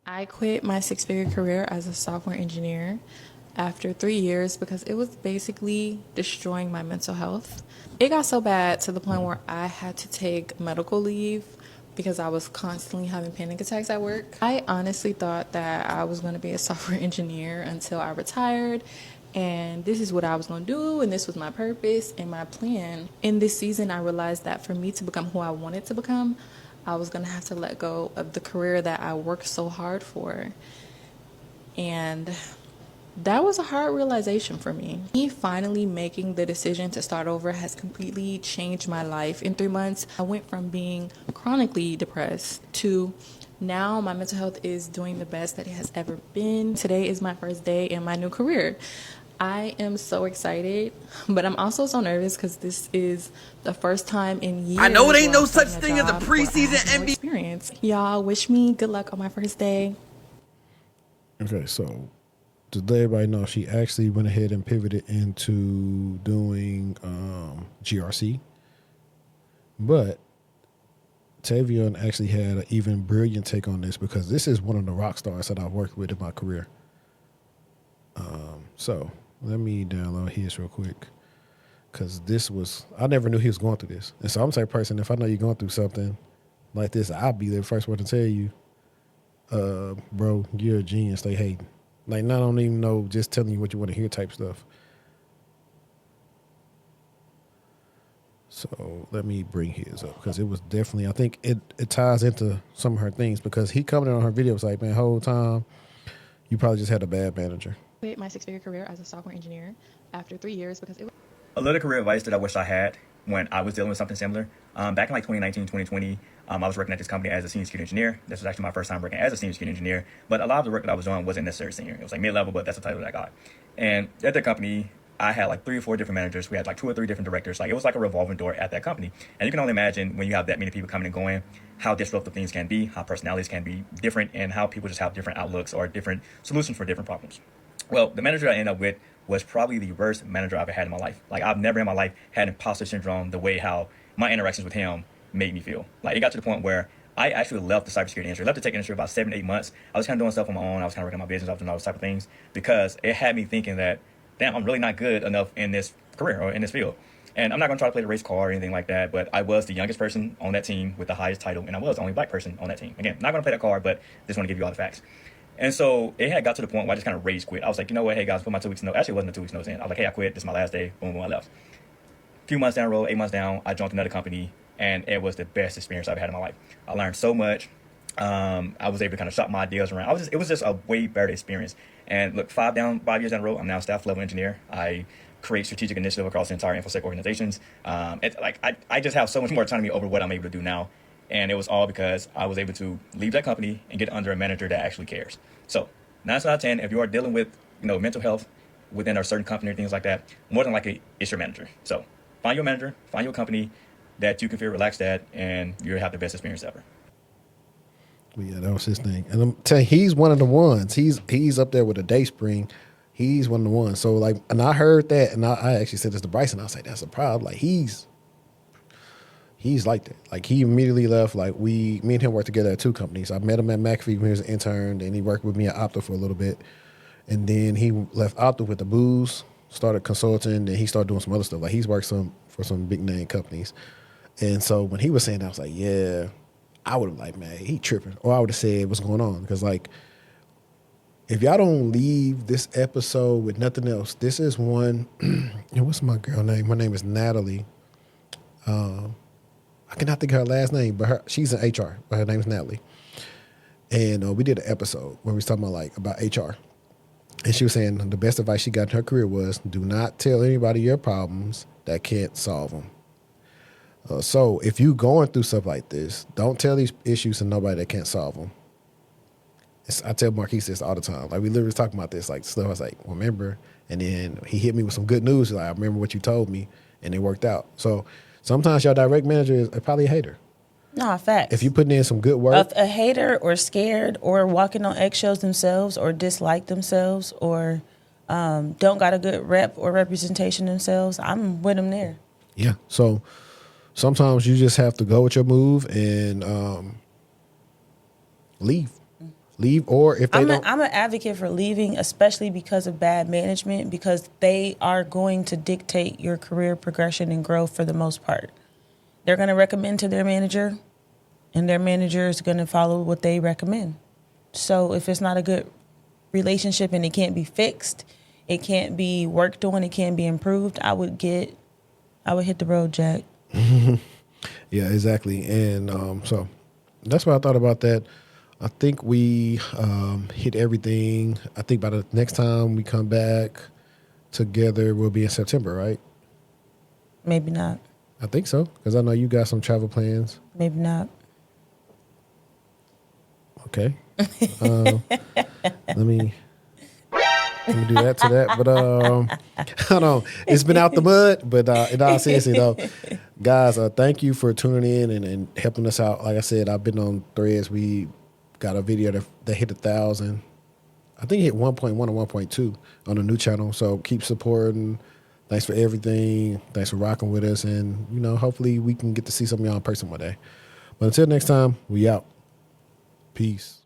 I quit my six-figure career as a software engineer after 3 years because it was basically destroying my mental health. It got so bad to the point where I had to take medical leave because I was constantly having panic attacks at work. I honestly thought that I was going to be a software engineer until I retired, and this is what I was going to do, and this was my purpose and my plan. In this season, I realized that for me to become who I wanted to become, I was going to have to let go of the career that I worked so hard for. And that was a hard realization for me. Me finally making the decision to start over has completely changed my life. In 3 months, I went from being chronically depressed to now my mental health is doing the best that it has ever been. Today is my first day in my new career. I am so excited, but I'm also so nervous because this is the first time in years. I know it ain't where no I'm such starting thing as a job where I preseason have no NBA. experience. Y'all wish me good luck on my first day. Okay, so to let everybody know, she actually went ahead and pivoted into doing GRC. But Tavion actually had an even brilliant take on this because this is one of the rock stars that I've worked with in my career. So let me download his real quick because I never knew he was going through this. And so I'm the type of person, if I know you're going through something like this, I'll be the first one to tell you, bro, you're a genius. They hating. Like, I don't even know, just telling you what you want to hear type stuff. So let me bring his up because it was definitely, I think it ties into some of her things because he coming on her video was like, man, whole time you probably just had a bad manager. Quit my six-figure career as a software engineer after 3 years because it was A little career advice that I wish I had when I was dealing with something similar. Back in like 2019, 2020, I was working at this company as a senior security engineer. This was actually my first time working as a senior security engineer, but a lot of the work that I was doing wasn't necessarily senior. It was like mid-level, but that's the title that I got. And at that company, I had like 3 or 4 different managers. We had like 2 or 3 different directors. Like it was like a revolving door at that company. And you can only imagine when you have that many people coming and going, how disruptive things can be, how personalities can be different, and how people just have different outlooks or different solutions for different problems. Well, the manager I ended up with was probably the worst manager I've ever had in my life. Like I've never in my life had imposter syndrome the way how my interactions with him made me feel. Like it got to the point where I actually left the cybersecurity industry, left the tech industry about 7 to 8 months. I was kind of doing stuff on my own. I was kind of working my business, I was doing all those type of things because it had me thinking that, damn, I'm really not good enough in this career or in this field. And I'm not going to try to play the race card or anything like that, but I was the youngest person on that team with the highest title, and I was the only black person on that team. Again, not going to play that card, but just want to give you all the facts. And so it had got to the point where I just kind of rage quit. I was like, you know what, hey guys, put my 2 weeks notice. Actually, it wasn't a 2 weeks notice in. I was like, hey, I quit. This is my last day. Boom, boom, I left. A few months down the road, 8 months down, I joined another company, and it was the best experience I've had in my life. I learned so much. I was able to kind of shop my ideas around. It was just a way better experience. And look, 5 years down the road, I'm now a staff level engineer. I create strategic initiative across the entire InfoSec organizations. I just have so much more autonomy over what I'm able to do now. And it was all because I was able to leave that company and get under a manager that actually cares. So 9 out of 10, if you are dealing with mental health within a certain company or things like that, more than likely it's your manager. So find your manager, find your company that you can feel relaxed at, and you'll have the best experience ever. Yeah, that was his thing. And I'm telling you, he's one of the ones. He's up there with a Dayspring. He's one of the ones. So like, and I heard that, and I actually said this to Bryson. I was like, that's a problem. Like he's like that. Like he immediately left. Like me and him worked together at 2 companies. I met him at McAfee when he was an intern, and he worked with me at Opta for a little bit. And then he left Opta with the booze, started consulting, then he started doing some other stuff. Like he's worked for some big name companies. And so when he was saying that, I was like, yeah, I would have like, man, he tripping. Or I would have said what's going on. Because like, if y'all don't leave this episode with nothing else, this is one, what's my girl name? Her name is Natalie. I cannot think of her last name, but she's in HR, but her name is Natalie. And we did an episode where we was talking about HR. And she was saying the best advice she got in her career was do not tell anybody your problems that can't solve them. So if you going through stuff like this, don't tell these issues to nobody that can't solve them. I tell Marquise this all the time. Like we literally was talking about this, like stuff. I was like, remember? And then he hit me with some good news. Like I remember what you told me, and it worked out. So sometimes your direct manager is probably a hater. No, facts. If you putting in some good work. A hater or scared or walking on eggshells themselves or dislike themselves or don't got a good rep or representation themselves, I'm with them there. Yeah. So sometimes you just have to go with your move and leave. leave, or if they don't. I'm an advocate for leaving, especially because of bad management, because they are going to dictate your career progression and growth for the most part. They're going to recommend to their manager, and their manager is going to follow what they recommend. So if it's not a good relationship and it can't be fixed, it can't be worked on, it can't be improved, I would hit the road, Jack. Yeah, exactly. And so that's what I thought about that. I think we hit everything. I think by the next time we come back together, we'll be in September, right? Maybe not. I think so, because I know you got some travel plans. Maybe not. Okay. Let me do that to that. But I don't know. It's been out the mud, but in all seriousness, though, guys, thank you for tuning in and helping us out. Like I said, I've been on Threads. We got a video that hit 1,000. I think it hit 1.1 or 1.2 on the new channel. So keep supporting. Thanks for everything. Thanks for rocking with us. And, hopefully we can get to see some of y'all in person one day. But until next time, we out. Peace.